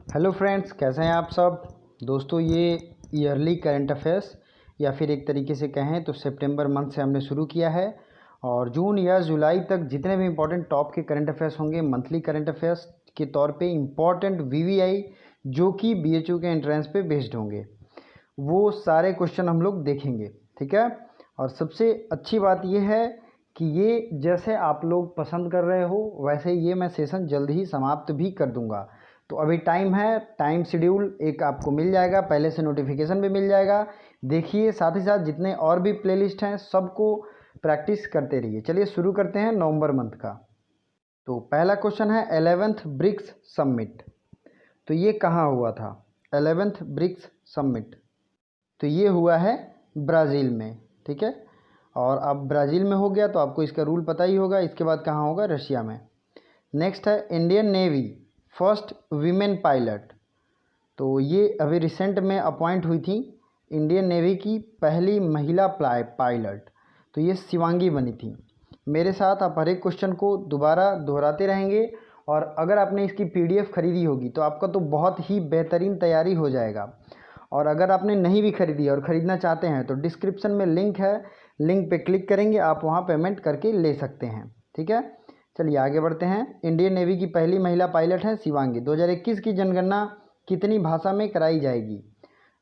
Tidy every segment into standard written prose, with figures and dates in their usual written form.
Hello friends, कैसे हैं आप सब दोस्तों। ये ईयरली करंट अफेयर्स या फिर एक तरीके से कहें तो सितंबर मंथ से हमने शुरू किया है और जून या जुलाई तक जितने भी इम्पोर्टेंट टॉप के करंट अफेयर्स होंगे मंथली करंट अफेयर्स के तौर पे इम्पॉर्टेंट वीवीआई जो कि बीएचयू के एंट्रेंस पे बेस्ड होंगे, वो सारे क्वेश्चन हम लोग देखेंगे। ठीक है। और सबसे अच्छी बात यह है कि ये जैसे आप लोग पसंद कर रहे हो वैसे ये मैं सेशन जल्द ही समाप्त भी कर दूंगा। तो अभी टाइम है, टाइम शेड्यूल एक आपको मिल जाएगा, पहले से नोटिफिकेशन भी मिल जाएगा। देखिए, साथ ही साथ जितने और भी प्लेलिस्ट हैं सबको प्रैक्टिस करते रहिए। चलिए शुरू करते हैं नवंबर मंथ का। तो पहला क्वेश्चन है 11th ब्रिक्स समिट। तो ये कहाँ हुआ था 11th ब्रिक्स समिट? तो ये हुआ है ब्राज़ील में। ठीक है। और अब ब्राज़ील में हो गया तो आपको इसका रूल पता ही होगा। इसके बाद कहाँ होगा? रशिया में। नेक्स्ट है Indian navy first women pilot. तो ये अभी रिसेंट में अपॉइंट हुई थी इंडियन नेवी की पहली महिला पायलट। तो ये शिवांगी बनी थी। मेरे साथ आप हर एक क्वेश्चन को दोबारा दोहराते रहेंगे और अगर आपने इसकी पीडीएफ खरीदी होगी तो आपका तो बहुत ही बेहतरीन तैयारी हो जाएगा। और अगर आपने नहीं भी खरीदी और ख़रीदना चाहते हैं तो डिस्क्रिप्शन में लिंक है, लिंक पे क्लिक करेंगे आप वहाँ पेमेंट करके ले सकते हैं। ठीक है। चलिए आगे बढ़ते हैं। इंडियन नेवी की पहली महिला पायलट है शिवांगी। 2021 की जनगणना कितनी भाषा में कराई जाएगी?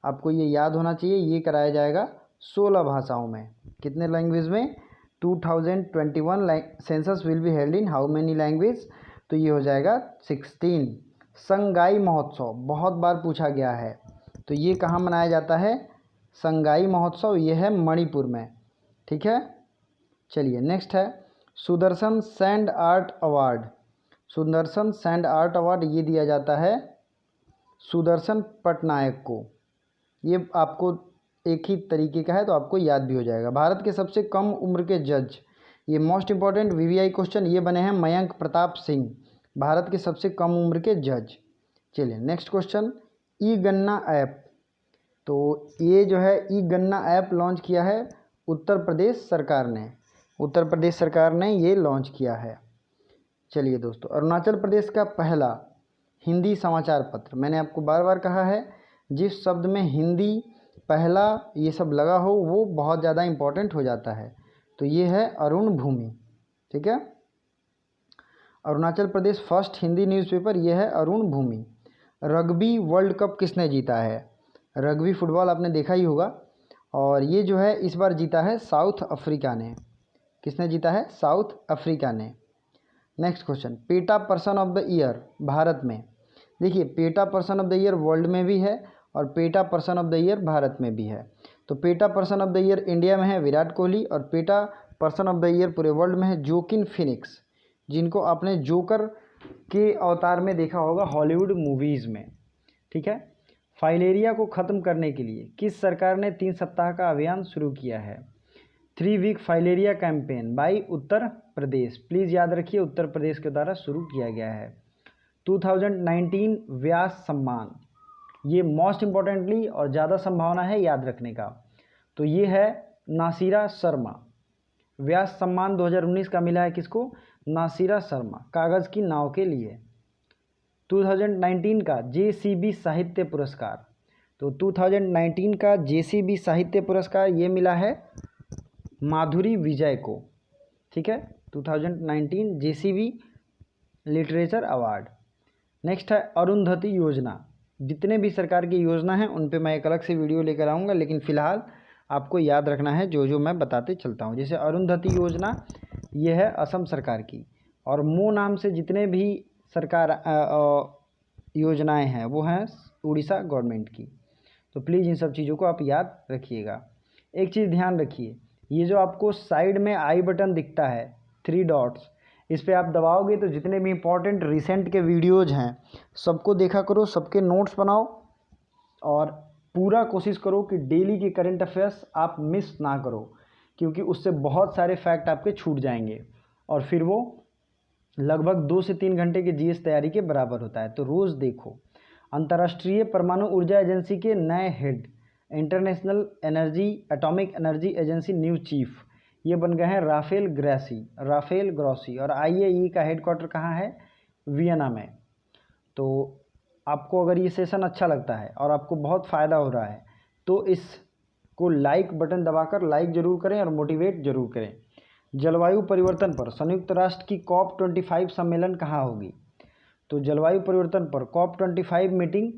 आपको ये याद होना चाहिए, ये कराया जाएगा 16 भाषाओं में। कितने लैंग्वेज में? 2021 census will be held in how many language? तो ये हो जाएगा 16। संगाई महोत्सव बहुत बार पूछा गया है, तो ये कहाँ मनाया जाता है? संगाई महोत्सव ये है मणिपुर में। ठीक है। चलिए नेक्स्ट है Sudarshan sand art award. Sudarshan sand art award ये दिया जाता है सुदर्शन पटनायक को। ये आपको एक ही तरीके का है तो आपको याद भी हो जाएगा। भारत के सबसे कम उम्र के जज, ये मोस्ट इंपॉर्टेंट वीवीआई क्वेश्चन, ये बने हैं मयंक प्रताप सिंह, भारत के सबसे कम उम्र के जज। चलिए नेक्स्ट क्वेश्चन, ई गन्ना ऐप। तो ये जो है ई गन्ना ऐप लॉन्च किया है उत्तर प्रदेश सरकार ने। उत्तर प्रदेश सरकार ने ये लॉन्च किया है। चलिए दोस्तों, अरुणाचल प्रदेश का पहला हिंदी समाचार पत्र। मैंने आपको बार बार कहा है जिस शब्द में हिंदी पहला ये सब लगा हो वो बहुत ज़्यादा इम्पोर्टेंट हो जाता है। तो ये है अरुण भूमि। ठीक है। अरुणाचल प्रदेश फर्स्ट हिंदी न्यूज़पेपर ये है अरुण भूमि। रग्बी वर्ल्ड कप किसने जीता है? रग्बी फुटबॉल आपने देखा ही होगा और ये जो है इस बार जीता है साउथ अफ्रीका ने। किसने जीता है? साउथ अफ्रीका ने। Next question, PETA person of the year Bharat में। देखिए, PETA person of the year world में भी है और PETA person of the year Bharat में भी है। तो PETA person of the year India में है विराट कोहली और PETA person of the year पूरे वर्ल्ड में है जोकिन फिनिक्स, जिनको आपने जोकर के अवतार में देखा होगा हॉलीवुड मूवीज़ में। ठीक है। फाइलेरिया को ख़त्म करने के लिए किस सरकार ने 3 सप्ताह का अभियान शुरू किया है? 3 week filaria campaign by Uttar Pradesh. Please याद रखिए उत्तर प्रदेश के द्वारा शुरू किया गया है। 2019 व्यास सम्मान, ये मोस्ट इम्पॉर्टेंटली और ज़्यादा संभावना है याद रखने का। तो ये है नासिरा शर्मा। व्यास सम्मान 2019 का मिला है किसको? नासिरा शर्मा, कागज़ की नाव के लिए। 2019 का जेसीबी साहित्य पुरस्कार। तो 2019 का जेसीबी साहित्य पुरस्कार ये मिला है माधुरी विजय को। ठीक है। 2019 जेसीबी लिटरेचर अवार्ड। नेक्स्ट है अरुंधति योजना। जितने भी सरकार की योजना हैं उन पे मैं एक अलग से वीडियो लेकर आऊँगा, लेकिन फ़िलहाल आपको याद रखना है जो जो मैं बताते चलता हूँ। जैसे अरुंधति योजना ये है असम सरकार की और मो नाम से जितने भी सरकार योजनाएं हैं वो हैं उड़ीसा गवर्नमेंट की। तो प्लीज़ इन सब चीज़ों को आप याद रखिएगा। एक चीज़ ध्यान रखिए, ये जो आपको साइड में आई बटन दिखता है 3 डॉट्स, इस पर आप दबाओगे तो जितने भी इम्पोर्टेंट रिसेंट के वीडियोज़ हैं सबको देखा करो, सबके नोट्स बनाओ और पूरा कोशिश करो कि डेली के करंट अफेयर्स आप मिस ना करो, क्योंकि उससे बहुत सारे फैक्ट आपके छूट जाएंगे और फिर वो लगभग 2 से 3 घंटे के जीएस तैयारी के बराबर होता है। तो रोज़ देखो। अंतर्राष्ट्रीय परमाणु ऊर्जा एजेंसी के नए head, international energy atomic energy agency new chief, ये बन गए हैं राफेल ग्रॉसी। और आईएई का हेडक्वार्टर कहाँ है? वियना में। तो आपको अगर ये सेशन अच्छा लगता है और आपको बहुत फ़ायदा हो रहा है तो इसको लाइक बटन दबाकर लाइक ज़रूर करें और मोटिवेट ज़रूर करें। जलवायु परिवर्तन पर संयुक्त राष्ट्र की COP25 सम्मेलन कहाँ होगी? तो जलवायु परिवर्तन पर COP25 मीटिंग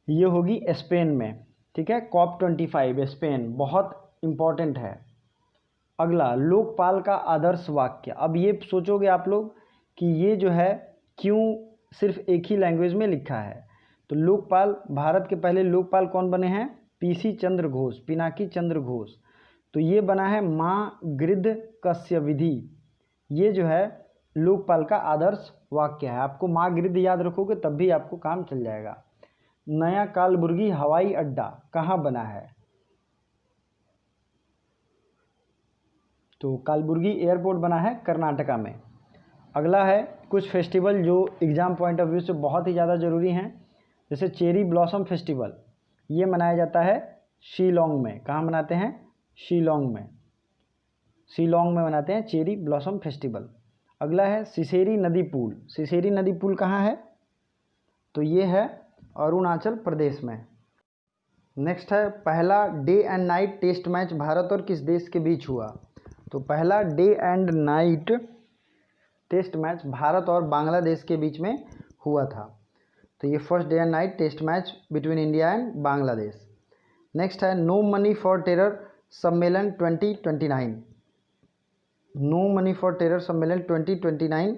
ये होगी स्पेन में, ठीक है। COP25 स्पेन बहुत इम्पॉर्टेंट है। अगला, लोकपाल का आदर्श वाक्य। अब ये सोचोगे आप लोग कि ये जो है क्यों सिर्फ एक ही लैंग्वेज में लिखा है। तो लोकपाल, भारत के पहले लोकपाल कौन बने हैं? पीसी चंद्र घोष, पिनाकी चंद्र घोष। तो ये बना है माँ गृध्र कस्य विधि। ये जो है लोकपाल का आदर्श वाक्य है। आपको माँ गृध्र याद रखोगे तब भी आपको काम चल जाएगा। नया कालबुर्गी हवाई अड्डा कहाँ बना है? तो कालबुर्गी एयरपोर्ट बना है कर्नाटका में। अगला है कुछ फेस्टिवल जो एग्ज़ाम पॉइंट ऑफ व्यू से बहुत ही ज़्यादा ज़रूरी हैं, जैसे चेरी ब्लॉसम फेस्टिवल, ये मनाया जाता है शिलोंग में। कहाँ मनाते हैं? शिलोंग में। शिलोंग में मनाते हैं चेरी ब्लॉसम फेस्टिवल। अगला है सिसेरी नदी पुल। सिसेरी नदी पुल कहाँ है? तो ये है अरुणाचल प्रदेश में। नेक्स्ट है पहला day and night test match Bharat और किस देश के बीच हुआ? तो पहला day and night test match Bharat और बांग्लादेश के बीच में हुआ था। तो ये first day and night test match between India and Bangladesh. Next है नो मनी फॉर टेरर सम्मेलन 2029। नो मनी फॉर टेरर सम्मेलन 2029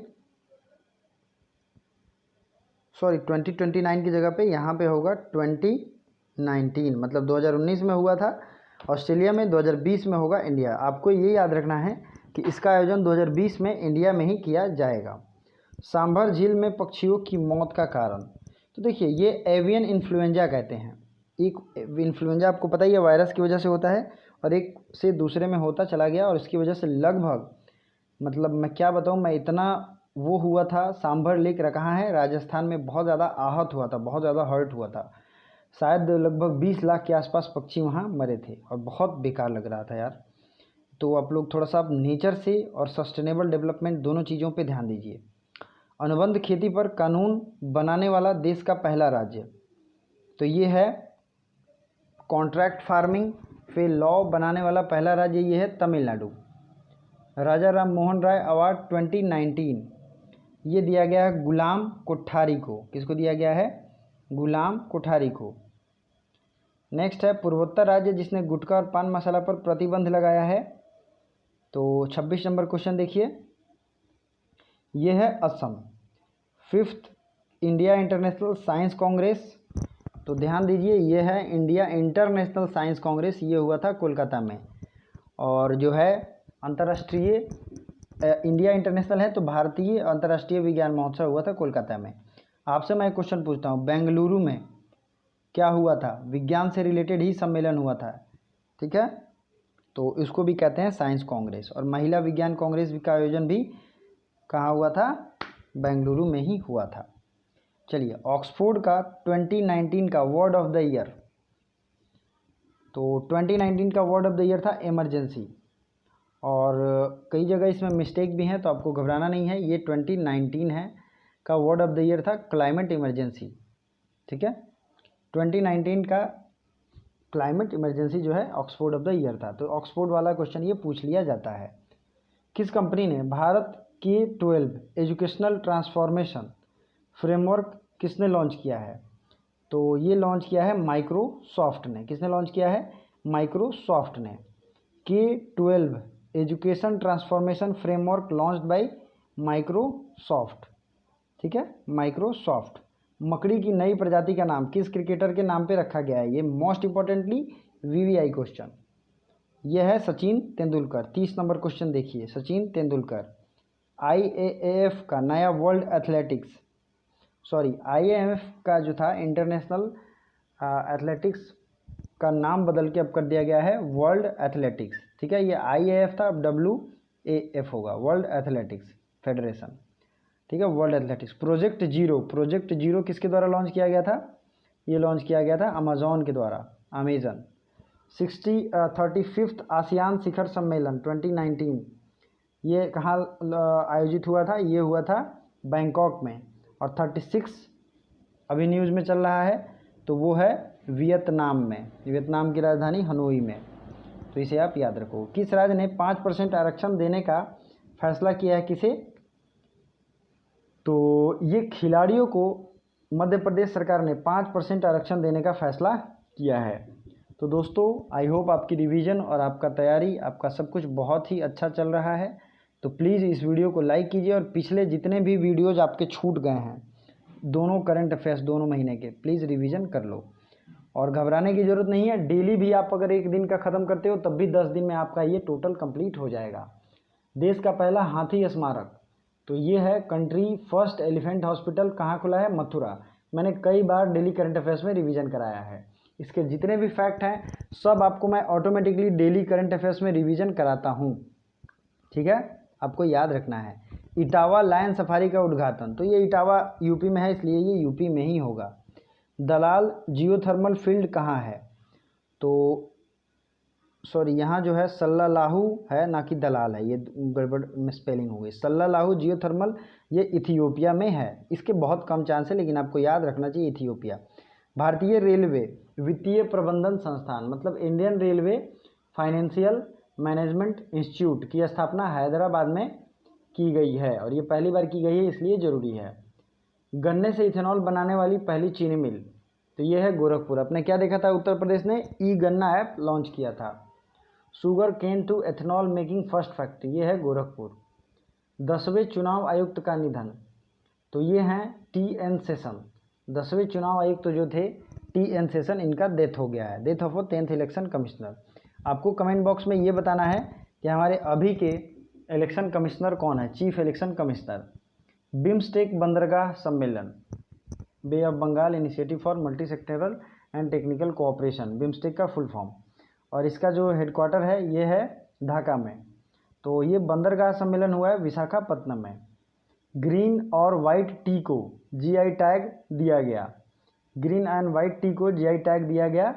की जगह पे यहाँ पे होगा 2019, मतलब 2019 में हुआ था ऑस्ट्रेलिया में, 2020 में होगा इंडिया। आपको ये याद रखना है कि इसका आयोजन 2020 में इंडिया में ही किया जाएगा। सांभर झील में पक्षियों की मौत का कारण? तो देखिए ये एवियन इन्फ्लुएंजा कहते हैं। एक इन्फ्लुएंजा आपको पता ही है वायरस की वजह से होता है और एक से दूसरे में होता चला गया और इसकी वजह से लगभग, मतलब मैं क्या बताऊँ, मैं इतना वो हुआ था। सांभर लेक कहाँ है? राजस्थान में। बहुत ज़्यादा आहत हुआ था, बहुत ज़्यादा हर्ट हुआ था। शायद लगभग 20 लाख के आसपास पक्षी वहाँ मरे थे और बहुत बेकार लग रहा था यार। तो आप लोग थोड़ा सा नेचर से और सस्टेनेबल डेवलपमेंट दोनों चीज़ों पे ध्यान दीजिए। अनुबंध खेती पर कानून बनाने वाला देश का पहला राज्य? तो ये है कॉन्ट्रैक्ट फार्मिंग पे लॉ बनाने वाला पहला राज्य ये है तमिलनाडु। राजा राम मोहन राय अवार्ड 2019 ये दिया गया है गुलाम कोठारी को। किसको दिया गया है? गुलाम कोठारी को। नेक्स्ट है पूर्वोत्तर राज्य जिसने गुटखा और पान मसाला पर प्रतिबंध लगाया है? तो 26 नंबर क्वेश्चन देखिए, ये है Assam. Fifth India international science Congress. तो ध्यान दीजिए ये है इंडिया इंटरनेशनल साइंस कांग्रेस, ये हुआ था कोलकाता में। और जो है अंतर्राष्ट्रीय इंडिया इंटरनेशनल है तो भारतीय अंतर्राष्ट्रीय विज्ञान महोत्सव हुआ था कोलकाता में। आपसे मैं एक क्वेश्चन पूछता हूँ, बेंगलुरु में क्या हुआ था? विज्ञान से रिलेटेड ही सम्मेलन हुआ था, ठीक है। तो इसको भी कहते हैं साइंस कांग्रेस। और महिला विज्ञान कांग्रेस का आयोजन भी कहाँ हुआ था? बेंगलुरु में ही हुआ था। चलिए ऑक्सफोर्ड का 2019 का वर्ड ऑफ द ईयर। तो 2019 का वर्ड ऑफ द ईयर था इमरजेंसी। और कई जगह इसमें मिस्टेक भी हैं तो आपको घबराना नहीं है। ये 2019 है का वर्ड ऑफ द ईयर था क्लाइमेट इमरजेंसी, ठीक है। 2019 का क्लाइमेट इमरजेंसी जो है ऑक्सफोर्ड ऑफ द ईयर था। तो ऑक्सफोर्ड वाला क्वेश्चन ये पूछ लिया जाता है। किस कंपनी ने भारत के 12 एजुकेशनल ट्रांसफॉर्मेशन फ्रेमवर्क किसने लॉन्च किया है? तो ये लॉन्च किया है माइक्रोसॉफ्ट ने। किसने लॉन्च किया है? माइक्रोसॉफ्ट ने। K12 education transformation framework launched by Microsoft, ठीक है, माइक्रोसॉफ्ट। मकड़ी की नई प्रजाति का नाम किस क्रिकेटर के नाम पे रखा गया है? ये मोस्ट इंपॉर्टेंटली VVI क्वेश्चन। ये है सचिन तेंदुलकर। 30 नंबर क्वेश्चन देखिए, सचिन तेंदुलकर। IAAF का नया वर्ल्ड एथलेटिक्स, IAAF का जो था इंटरनेशनल एथलेटिक्स का नाम बदल के अब कर दिया गया है वर्ल्ड एथलेटिक्स, ठीक है। ये IAAF था, अब WAF होगा, वर्ल्ड एथलेटिक्स फेडरेशन, ठीक है, वर्ल्ड एथलेटिक्स। प्रोजेक्ट जीरो किसके द्वारा लॉन्च किया गया था? ये लॉन्च किया गया था अमेजॉन के द्वारा, अमेजन। 35th आसियान शिखर सम्मेलन 2019 ये कहाँ आयोजित हुआ था? ये हुआ था बैंकॉक में। और 36 अभी न्यूज़ में चल रहा है, तो वो है वियतनाम में, वियतनाम की राजधानी हनोई में। तो इसे आप याद रखो। किस राज्य ने 5% आरक्षण देने का फैसला किया है, किसे? तो ये खिलाड़ियों को मध्य प्रदेश सरकार ने 5% आरक्षण देने का फैसला किया है। तो दोस्तों, आई होप आपकी रिवीजन और आपका तैयारी, आपका सब कुछ बहुत ही अच्छा चल रहा है। तो प्लीज़ इस वीडियो को लाइक कीजिए और पिछले जितने भी वीडियोज़ आपके छूट गए हैं, दोनों करंट अफेयर्स दोनों महीने के, प्लीज़ रिवीजन कर लो। और घबराने की ज़रूरत नहीं है, डेली भी आप अगर एक दिन का ख़त्म करते हो तब भी 10 दिन में आपका ये टोटल कंप्लीट हो जाएगा। देश का पहला हाथी स्मारक, तो ये है कंट्री फर्स्ट एलिफेंट हॉस्पिटल, कहाँ खुला है? मथुरा। मैंने कई बार डेली करंट अफेयर्स में रिवीजन कराया है। इसके जितने भी फैक्ट हैं सब आपको मैं ऑटोमेटिकली डेली करंट अफेयर्स में रिवीजन कराता हूँ, ठीक है? आपको याद रखना है। इटावा लायन सफारी का उद्घाटन, तो ये इटावा यूपी में है, इसलिए ये यूपी में ही होगा। दलाल जियोथर्मल फील्ड कहाँ है? तो सॉरी, यहाँ जो है सल्लालाहू है, ना कि दलाल है, ये गड़बड़ में स्पेलिंग हो गई। सल्लालाहू जियोथर्मल ये इथियोपिया में है। इसके बहुत कम चांस है, लेकिन आपको याद रखना चाहिए इथियोपिया। भारतीय रेलवे वित्तीय प्रबंधन संस्थान, मतलब Indian railway financial management institute की स्थापना हैदराबाद में की गई है, और ये पहली बार की गई है, इसलिए ज़रूरी है। गन्ने से इथेनॉल बनाने वाली पहली चीनी मिल, तो ये है गोरखपुर। आपने क्या देखा था? उत्तर प्रदेश ने ई गन्ना ऐप लॉन्च किया था। Sugar cane to ethanol making first factory, ये है गोरखपुर। 10वें चुनाव आयुक्त का निधन, तो ये हैं टी.एन. शेषन। 10वें चुनाव आयुक्त जो थे टी.एन. शेषन, इनका डेथ हो गया है, death of 10th election commissioner. आपको कमेंट बॉक्स में ये बताना है कि हमारे अभी के इलेक्शन कमिश्नर कौन है, चीफ इलेक्शन कमिश्नर। बिम्स्टेक बंदरगाह सम्मेलन, bay of Bengal initiative for multi sectoral and technical cooperation, BIMSTEC का फुल फॉर्म। और इसका जो हेडक्वार्टर है ये है ढाका में। तो ये बंदरगाह सम्मेलन हुआ है विशाखापत्तनम में। ग्रीन और वाइट टी को जीआई टैग दिया गया, ग्रीन एंड वाइट टी को जीआई टैग दिया गया।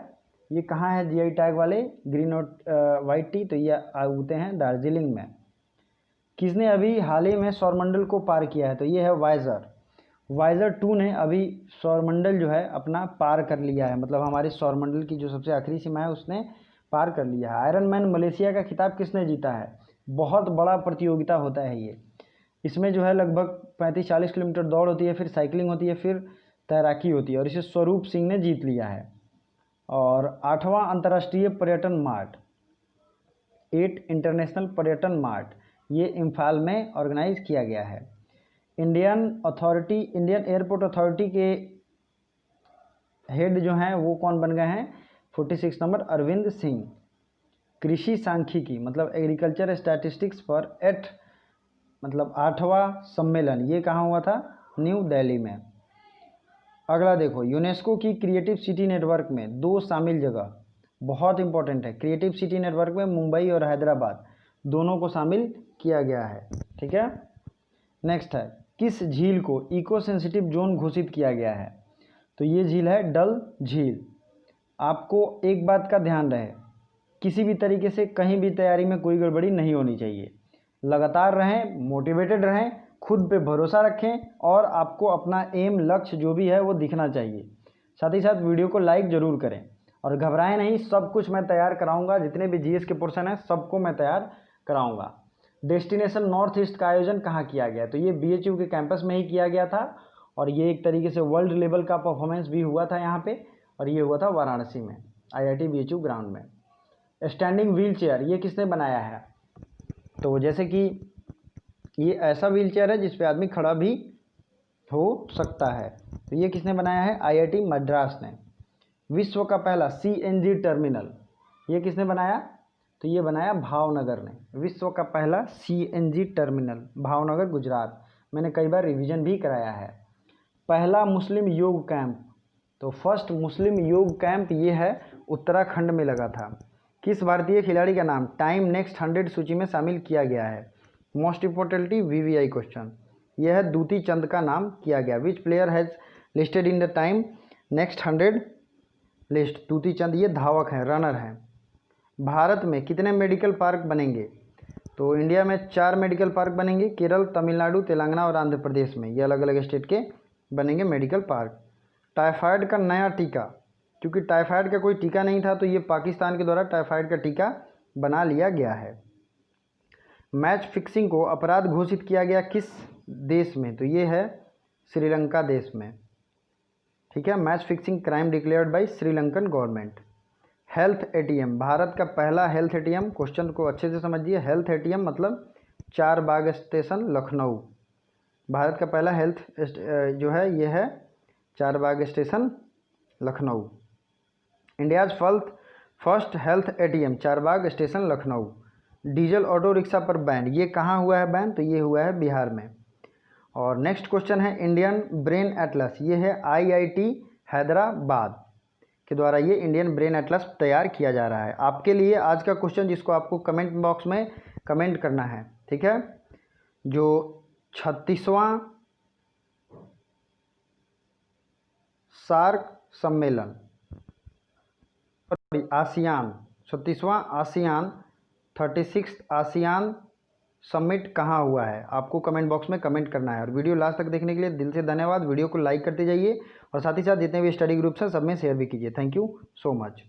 ये कहाँ है जीआई टैग वाले ग्रीन और वाइट टी? तो ये होते हैं दार्जिलिंग में। किसने अभी हाल ही में सौरमंडल को पार किया है? तो ये है वाइजर। वाइजर 2 ने अभी सौरमंडल जो है अपना पार कर लिया है, मतलब हमारे सौरमंडल की जो सबसे आखिरी सीमा है उसने पार कर लिया है। आयरन मैन मलेशिया का खिताब किसने जीता है? बहुत बड़ा प्रतियोगिता होता है ये। इसमें जो है लगभग 35-40 किलोमीटर दौड़ होती है, फिर साइकिलिंग होती है, फिर तैराकी होती है, और इसे स्वरूप सिंह ने जीत लिया है। और 8वां अंतर्राष्ट्रीय पर्यटन मार्ट, 8 इंटरनेशनल पर्यटन मार्ट, ये इम्फाल में ऑर्गेनाइज किया गया है। इंडियन एयरपोर्ट अथॉरिटी के हेड जो हैं वो कौन बन गए हैं? 46 नंबर अरविंद सिंह। कृषि सांख्यिकी मतलब एग्रीकल्चर स्टैटिस्टिक्स पर 8वां सम्मेलन, ये कहाँ हुआ था? न्यू दिल्ली में। अगला देखो, यूनेस्को की क्रिएटिव सिटी नेटवर्क में 2 शामिल जगह, बहुत इंपॉर्टेंट है। क्रिएटिव सिटी नेटवर्क में मुंबई और हैदराबाद दोनों को शामिल किया गया है, ठीक है। नेक्स्ट है, किस झील को इको सेंसिटिव जोन घोषित किया गया है? तो ये झील है डल झील। आपको एक बात का ध्यान रहे, किसी भी तरीके से कहीं भी तैयारी में कोई गड़बड़ी नहीं होनी चाहिए। लगातार रहें, मोटिवेटेड रहें, खुद पे भरोसा रखें, और आपको अपना एम लक्ष्य जो भी है वो दिखना चाहिए। साथ ही साथ वीडियो को लाइक ज़रूर करें, और घबराएं नहीं, सब कुछ मैं तैयार कराऊंगा। जितने भी जीएस के पोर्शन हैं सबको मैं तैयार कराऊंगा। डेस्टिनेशन नॉर्थ ईस्ट का आयोजन कहाँ किया गया? तो ये बीएचयू के कैंपस में ही किया गया था, और ये एक तरीके से वर्ल्ड लेवल का परफॉर्मेंस भी हुआ था यहाँ पे, और ये हुआ था वाराणसी में, आईआईटी बीएचयू ग्राउंड में। स्टैंडिंग व्हील चेयर, ये किसने बनाया है? तो जैसे कि ये ऐसा व्हील चेयर है जिस पे आदमी खड़ा भी हो सकता है, तो ये किसने बनाया है? आईआईटी मद्रास ने। विश्व का पहला सीएनजी टर्मिनल, ये किसने बनाया? तो ये बनाया भावनगर ने। विश्व का पहला सीएनजी टर्मिनल, भावनगर गुजरात। मैंने कई बार रिवीजन भी कराया है। पहला मुस्लिम योग कैंप, तो फर्स्ट मुस्लिम योग कैंप ये है उत्तराखंड में लगा था। किस भारतीय खिलाड़ी का नाम टाइम नेक्स्ट 100 सूची में शामिल किया गया है? मोस्ट इम्पोर्टेंटली वीवीआई क्वेश्चन, यह है दूती चंद का नाम किया गया। Which player has listed in the Time next 100 list? Dutee Chand ये धावक हैं, रनर हैं। भारत में कितने मेडिकल पार्क बनेंगे? तो इंडिया में 4 मेडिकल पार्क बनेंगे, केरल, तमिलनाडु, तेलंगाना और आंध्र प्रदेश में, ये अलग अलग स्टेट के बनेंगे मेडिकल पार्क। टाइफाइड का नया टीका, क्योंकि टाइफाइड का कोई टीका नहीं था तो ये पाकिस्तान के द्वारा टाइफाइड का टीका बना लिया गया है। मैच फिक्सिंग को अपराध घोषित किया गया किस देश में, तो ये है श्रीलंका देश में। ठीक है, match fixing crime declared by Sri Lankan government. Health ATM, Bharat का पहला हेल्थ एटीएम, क्वेश्चन को अच्छे से समझिए। हेल्थ एटीएम मतलब चार बाग स्टेशन लखनऊ। भारत का पहला हेल्थ जो है ये है Charbagh station Lucknow. India's first health ATM Charbagh station Lucknow. Diesel auto rickshaw पर बैन, ये कहाँ हुआ है बैन, तो ये हुआ है बिहार में। और नेक्स्ट क्वेश्चन है इंडियन ब्रेन एटलस, ये है आईआईटी हैदराबाद के द्वारा ये इंडियन ब्रेन एटलस तैयार किया जा रहा है। आपके लिए आज का क्वेश्चन जिसको आपको कमेंट बॉक्स में कमेंट करना है, ठीक है, जो 36वां सार्क सम्मेलन आसियान 36वां आसियान 36 आसियान समिट कहाँ हुआ है, आपको कमेंट बॉक्स में कमेंट करना है। और वीडियो लास्ट तक देखने के लिए दिल से धन्यवाद। वीडियो को लाइक करते जाइए और साथ ही साथ जितने भी स्टडी ग्रुप्स हैं सब में शेयर भी कीजिए। Thank you so much.